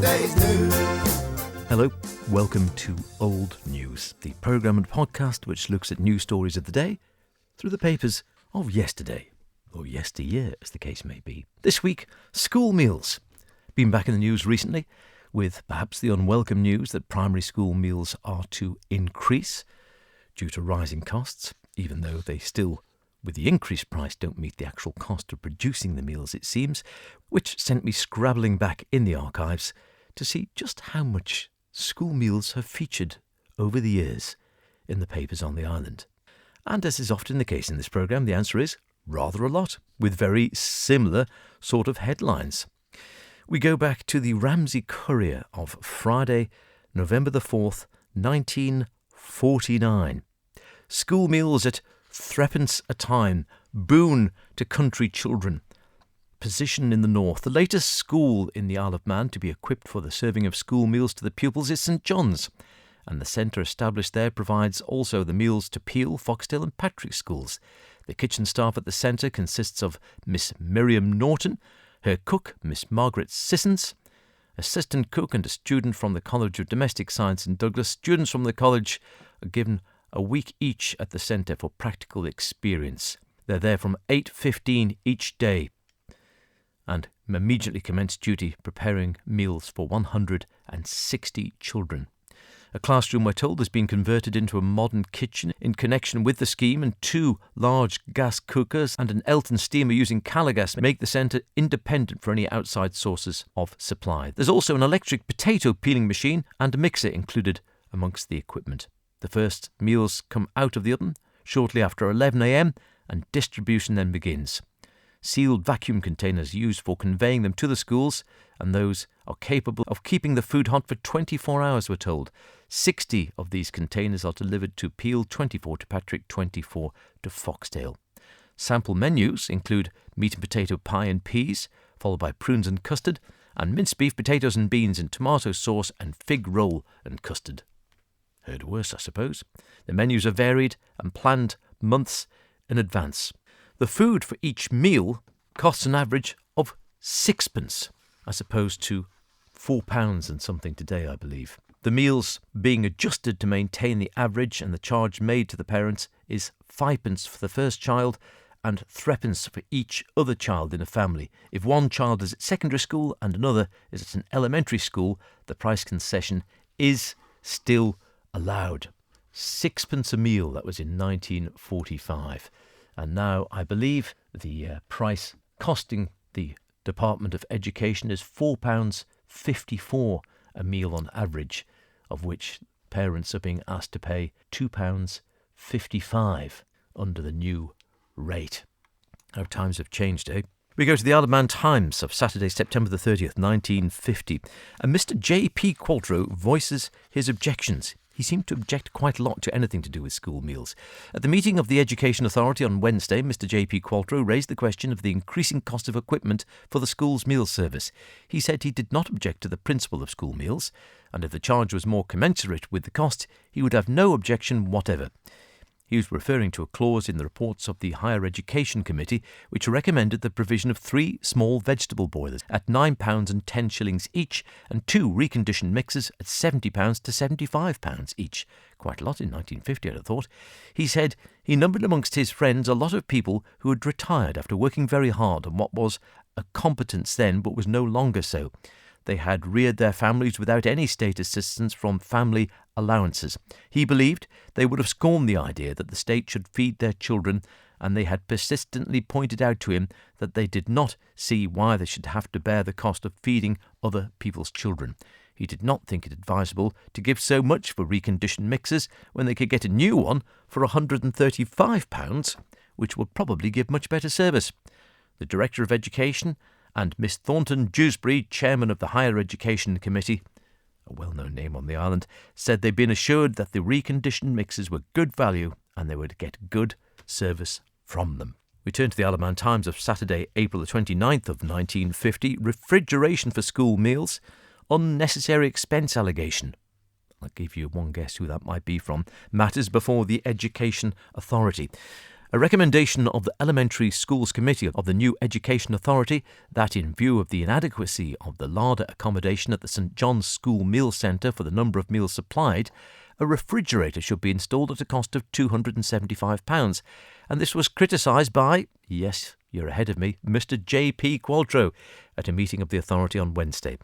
Yesterday's news. Hello, welcome to Old News, the programme and podcast which looks at news stories of the day through the papers of yesterday, or yesteryear as the case may be. This week, school meals. Been back in the news recently with perhaps the unwelcome news that primary school meals are to increase due to rising costs, even though they still, with the increased price, don't meet the actual cost of producing the meals, it seems, which sent me scrabbling back in the archives to see just how much school meals have featured over the years in the papers on the island. And as is often the case in this programme, the answer is rather a lot, with very similar sort of headlines. We go back to the Ramsey Courier of Friday, November the 4th, 1949. School meals at threepence a time, boon to country children. Position in the north. The latest school in the Isle of Man to be equipped for the serving of school meals to the pupils is St John's, and the centre established there provides also the meals to Peel, Foxdale and Patrick schools. The kitchen staff at the centre consists of Miss Miriam Norton, her cook, Miss Margaret Sissons, assistant cook and a student from the College of Domestic Science in Douglas. Students from the college are given a week each at the centre for practical experience. They're there from 8:15 each day and immediately commence duty preparing meals for 160 children. A classroom, we're told, has been converted into a modern kitchen in connection with the scheme, and 2 large gas cookers and an Elton steamer using Calagas make the centre independent for any outside sources of supply. There's also an electric potato peeling machine and a mixer included amongst the equipment. The first meals come out of the oven shortly after 11 a.m. and distribution then begins. Sealed vacuum containers used for conveying them to the schools, and those are capable of keeping the food hot for 24 hours, we're told. 60 of these containers are delivered to Peel, 24 to Patrick, 24 to Foxdale. Sample menus include meat and potato pie and peas, followed by prunes and custard, and minced beef, potatoes and beans in tomato sauce and fig roll and custard. Heard worse, I suppose. The menus are varied and planned months in advance. The food for each meal costs an average of 6pence, as opposed to £4 and something today, I believe. The meals being adjusted to maintain the average, and the charge made to the parents is 5pence for the first child and 3pence for each other child in a family. If one child is at secondary school and another is at an elementary school, the price concession is still allowed. 6pence a meal, that was in 1945. And now I believe the price costing the Department of Education is £4.54 a meal on average, of which parents are being asked to pay £2.55 under the new rate. How times have changed, eh? We go to the Isle of Man Times of Saturday, September the 30th, 1950, and Mr. J.P. Qualtrough voices his objections. He seemed to object quite a lot to anything to do with school meals. At the meeting of the Education Authority on Wednesday, Mr. J.P. Qualtrough raised the question of the increasing cost of equipment for the school's meal service. He said he did not object to the principle of school meals, and if the charge was more commensurate with the cost, he would have no objection whatever. He was referring to a clause in the reports of the Higher Education Committee which recommended the provision of 3 small vegetable boilers at £9 and 10 shillings each, and 2 reconditioned mixers at £70 to £75 each. Quite a lot in 1950, I'd have thought. He said he numbered amongst his friends a lot of people who had retired after working very hard on what was a competence then but was no longer so. They had reared their families without any state assistance from family allowances. He believed they would have scorned the idea that the state should feed their children, and they had persistently pointed out to him that they did not see why they should have to bear the cost of feeding other people's children. He did not think it advisable to give so much for reconditioned mixers when they could get a new one for £135, which would probably give much better service. The Director of Education and Miss Thornton Dewsbury, chairman of the Higher Education Committee, a well-known name on the island, said they'd been assured that the reconditioned mixers were good value and they would get good service from them. We turn to the Isle of Man Times of Saturday, April the 29th of 1950. Refrigeration for school meals. Unnecessary expense allegation. I'll give you one guess who that might be from. Matters before the Education Authority. A recommendation of the Elementary Schools Committee of the new Education Authority that, in view of the inadequacy of the larder accommodation at the St John's School Meal Centre for the number of meals supplied, a refrigerator should be installed at a cost of £275, and this was criticised by, yes, you're ahead of me, Mr J.P. Qualtrough at a meeting of the authority on Wednesday.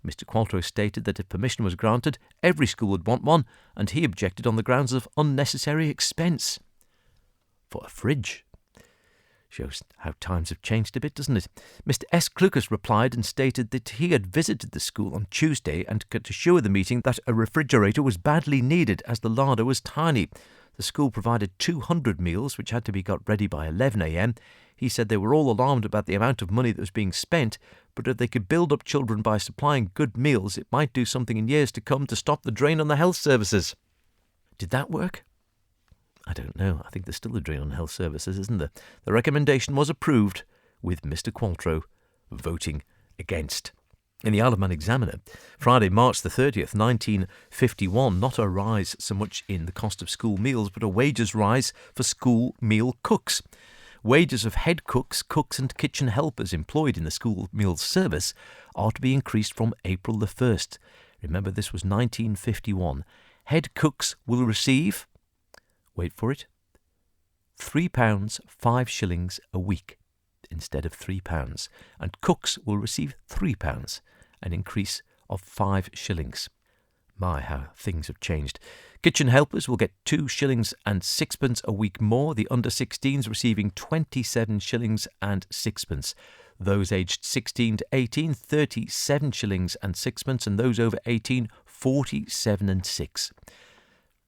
Mr Qualtrough stated that if permission was granted, every school would want one, and he objected on the grounds of unnecessary expense. For a fridge. Shows how times have changed a bit, doesn't it? Mr S. Clucas replied and stated that he had visited the school on Tuesday and could assure the meeting that a refrigerator was badly needed as the larder was tiny. The school provided 200 meals, which had to be got ready by 11 a.m. He said they were all alarmed about the amount of money that was being spent, but if they could build up children by supplying good meals, it might do something in years to come to stop the drain on the health services. Did that work? I don't know. I think there's still a drain on health services, isn't there? The recommendation was approved, with Mr Qualtrough voting against. In the Isle of Man Examiner, Friday, March the 30th, 1951, not a rise so much in the cost of school meals, but a wages rise for school meal cooks. Wages of head cooks, cooks and kitchen helpers employed in the school meals service are to be increased from April the 1st. Remember, this was 1951. Head cooks will receive, wait for it, £3, 5 shillings a week instead of £3, and cooks will receive £3, an increase of 5 shillings. My, how things have changed. Kitchen helpers will get 2 shillings and 6 a week more, the under-16s receiving 27 shillings and 6. Those aged 16 to 18, 37 shillings and 6, and those over 18, 47 and 6.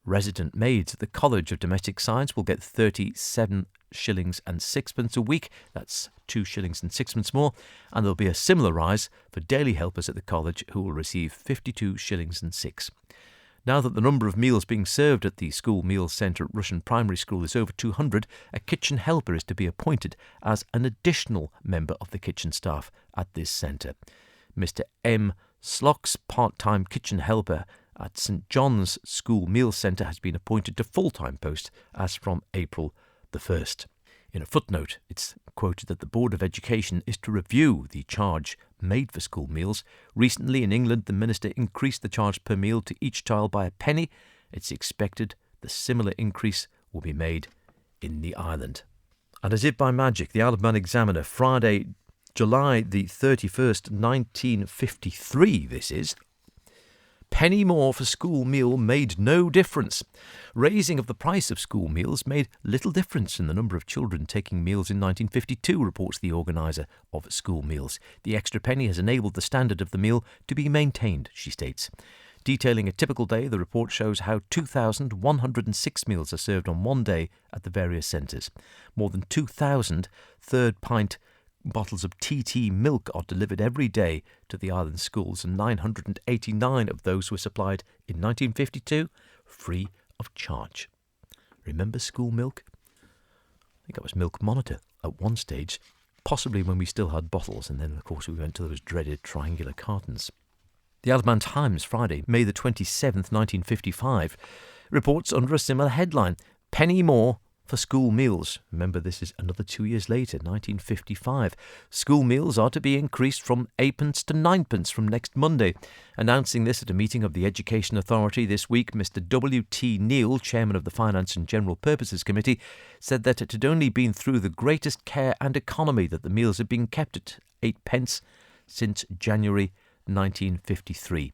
Resident maids at the College of Domestic Science will get 37 shillings and 6 a week. That's 2 shillings and 6 more. And there'll be a similar rise for daily helpers at the college, who will receive 52 shillings and 6. Now that the number of meals being served at the School Meals Centre at Rushen Primary School is over 200, a kitchen helper is to be appointed as an additional member of the kitchen staff at this centre. Mr M. Slock's part-time kitchen helper at St John's School Meals Centre has been appointed to full-time post as from April the 1st. In a footnote, it's quoted that the Board of Education is to review the charge made for school meals. Recently in England, the Minister increased the charge per meal to each child by a penny. It's expected the similar increase will be made in the island. And as if by magic, the Isle of Man Examiner, Friday, July the 31st, 1953, this is, penny more for school meal made no difference. Raising of the price of school meals made little difference in the number of children taking meals in 1952, reports the organiser of school meals. The extra penny has enabled the standard of the meal to be maintained, she states. Detailing a typical day, the report shows how 2,106 meals are served on one day at the various centres. More than 2,000 third-pint bottles of TT milk are delivered every day to the island schools, and 989 of those were supplied in 1952 free of charge. Remember school milk? I think that was Milk Monitor at one stage, possibly when we still had bottles, and then of course we went to those dreaded triangular cartons. The Isle of Man Times, Friday, May the 27th, 1955, reports under a similar headline, penny more for school meals. Remember, this is another 2 years later, 1955. School meals are to be increased from 8p to 9p from next Monday. Announcing this at a meeting of the Education Authority this week, Mr W.T. Neal, chairman of the Finance and General Purposes Committee, said that it had only been through the greatest care and economy that the meals had been kept at 8p since January 1953.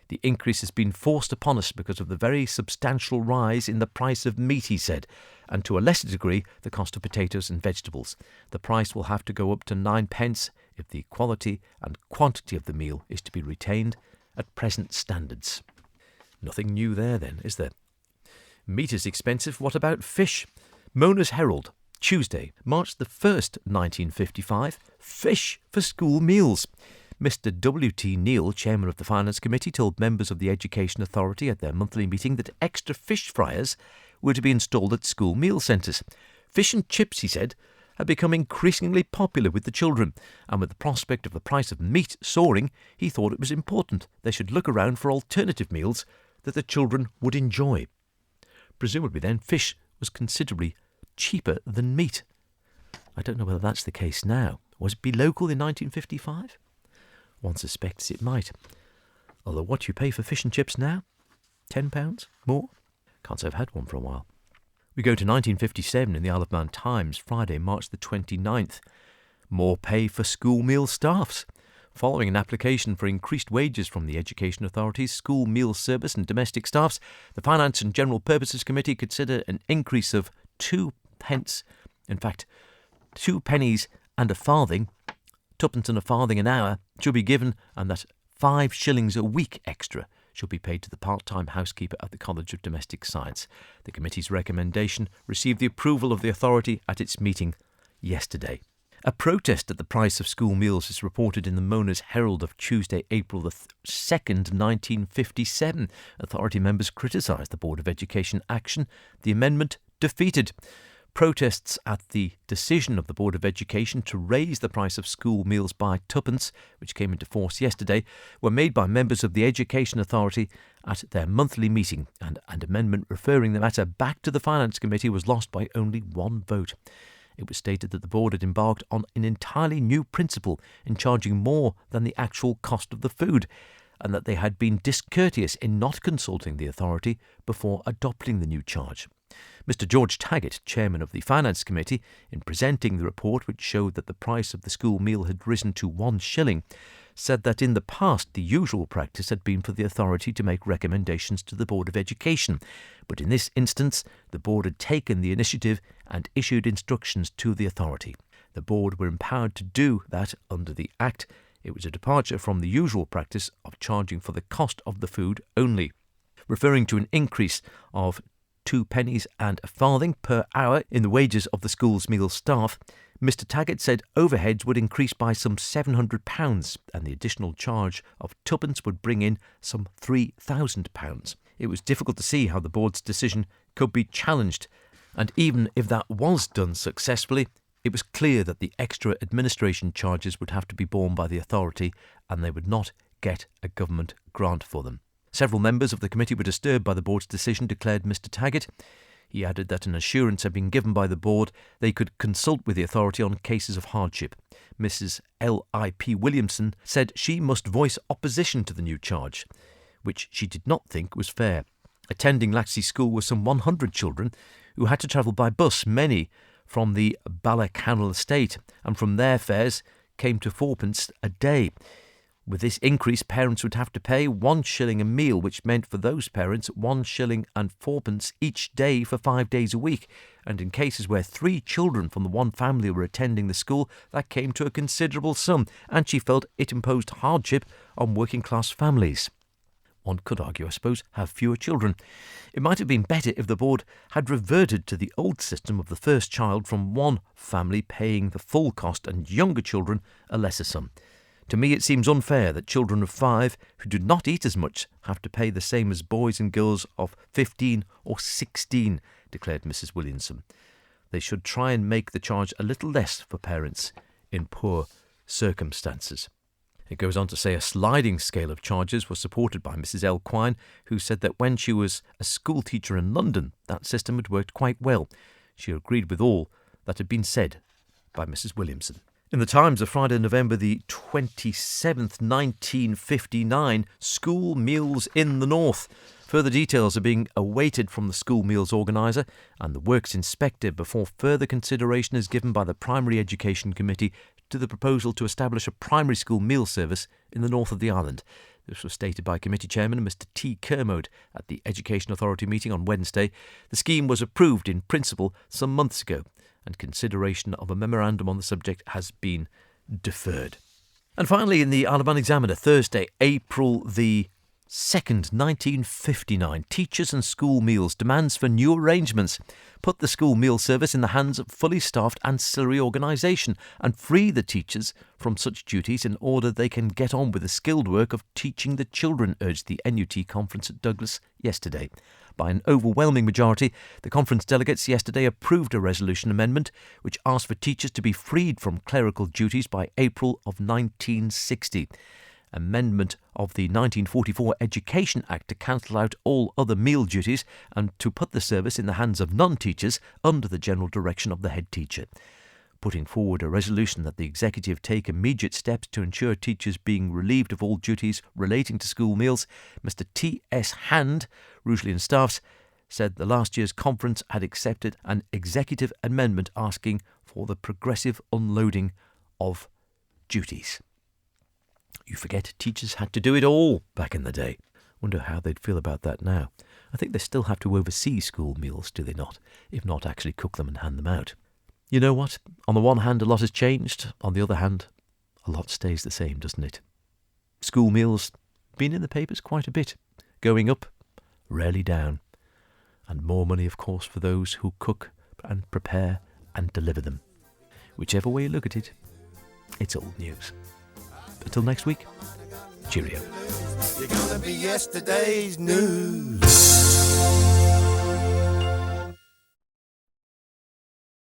The increase has been forced upon us because of the very substantial rise in the price of meat, he said, and to a lesser degree the cost of potatoes and vegetables. The price will have to go up to 9p if the quality and quantity of the meal is to be retained at present standards. Nothing new there then, is there? Meat is expensive. What about fish? Mona's Herald, Tuesday, March the 1st, 1955. Fish for school meals. Mr W.T. Neal, chairman of the Finance Committee, told members of the Education Authority at their monthly meeting that extra fish fryers were to be installed at school meal centres. Fish and chips, he said, had become increasingly popular with the children, and with the prospect of the price of meat soaring, he thought it was important they should look around for alternative meals that the children would enjoy. Presumably then, fish was considerably cheaper than meat. I don't know whether that's the case now. Was it be local in 1955? One suspects it might. Although what you pay for fish and chips now? £10? More? Can't say I've had one for a while. We go to 1957 in the Isle of Man Times, Friday, March the 29th. More pay for school meal staffs. Following an application for increased wages from the Education Authority's School Meal Service and Domestic Staffs, the Finance and General Purposes Committee considered an increase of 2 pence. In fact, 2 pennies and a farthing, twopence and a farthing an hour, should be given, and that 5 shillings a week extra should be paid to the part-time housekeeper at the College of Domestic Science. The committee's recommendation received the approval of the authority at its meeting yesterday. A protest at the price of school meals is reported in the Mona's Herald of Tuesday, April the 2nd, 1957. Authority members criticised the Board of Education action. The amendment defeated. Protests at the decision of the Board of Education to raise the price of school meals by twopence, which came into force yesterday, were made by members of the Education Authority at their monthly meeting, and an amendment referring the matter back to the Finance Committee was lost by only 1 vote. It was stated that the board had embarked on an entirely new principle in charging more than the actual cost of the food, and that they had been discourteous in not consulting the authority before adopting the new charge. Mr. George Taggart, chairman of the Finance Committee, in presenting the report which showed that the price of the school meal had risen to 1 shilling, said that in the past the usual practice had been for the authority to make recommendations to the Board of Education, but in this instance the board had taken the initiative and issued instructions to the authority. The board were empowered to do that under the Act. It was a departure from the usual practice of charging for the cost of the food only. Referring to an increase of 2 pennies and a farthing per hour in the wages of the school's meal staff, Mr. Taggart said overheads would increase by some £700 and the additional charge of twopence would bring in some £3,000. It was difficult to see how the board's decision could be challenged, and even if that was done successfully, it was clear that the extra administration charges would have to be borne by the authority and they would not get a government grant for them. Several members of the committee were disturbed by the board's decision, declared Mr. Taggart. He added that an assurance had been given by the board they could consult with the authority on cases of hardship. Mrs. L.I.P. Williamson said she must voice opposition to the new charge, which she did not think was fair. Attending Laxey School were some 100 children who had to travel by bus, many from the Ballacannal estate, and from their fares came to 4pence a day. With this increase, parents would have to pay 1 shilling a meal, which meant for those parents 1 shilling and 4pence each day for 5 days a week. And in cases where 3 children from the one family were attending the school, that came to a considerable sum, and she felt it imposed hardship on working class families. One could argue, I suppose, have fewer children. It might have been better if the board had reverted to the old system of the first child from one family paying the full cost and younger children a lesser sum. To me, it seems unfair that children of 5 who do not eat as much have to pay the same as boys and girls of 15 or 16, declared Mrs. Williamson. They should try and make the charge a little less for parents in poor circumstances. It goes on to say a sliding scale of charges was supported by Mrs. L. Quine, who said that when she was a school teacher in London, that system had worked quite well. She agreed with all that had been said by Mrs. Williamson. In the Times of Friday, November the 27th, 1959, school meals in the North. Further details are being awaited from the school meals organiser and the works inspector before further consideration is given by the Primary Education Committee to the proposal to establish a primary school meal service in the north of the island. This was stated by Committee Chairman Mr. T. Kermode at the Education Authority meeting on Wednesday. The scheme was approved in principle some months ago, and consideration of a memorandum on the subject has been deferred. And finally, in the Isle of Man Examiner, Thursday, April the 2nd, 1959, teachers and school meals demands for new arrangements. Put the school meal service in the hands of fully staffed ancillary organisation and free the teachers from such duties in order they can get on with the skilled work of teaching the children, urged the NUT conference at Douglas yesterday. By an overwhelming majority, the conference delegates yesterday approved a resolution amendment which asked for teachers to be freed from clerical duties by April of 1960. amendment of the 1944 Education Act to cancel out all other meal duties and to put the service in the hands of non-teachers under the general direction of the head teacher. Putting forward a resolution that the executive take immediate steps to ensure teachers being relieved of all duties relating to school meals, Mr T.S. Hand, Rugeley and Staffs, said the last year's conference had accepted an executive amendment asking for the progressive unloading of duties. You forget teachers had to do it all back in the day. Wonder how they'd feel about that now. I think they still have to oversee school meals, do they not? If not, actually cook them and hand them out. You know what? On the one hand, a lot has changed. On the other hand, a lot stays the same, doesn't it? School meals, been in the papers quite a bit. Going up, rarely down. And more money, of course, for those who cook and prepare and deliver them. Whichever way you look at it, it's old news. Until next week, cheerio. You're gonna be yesterday's news.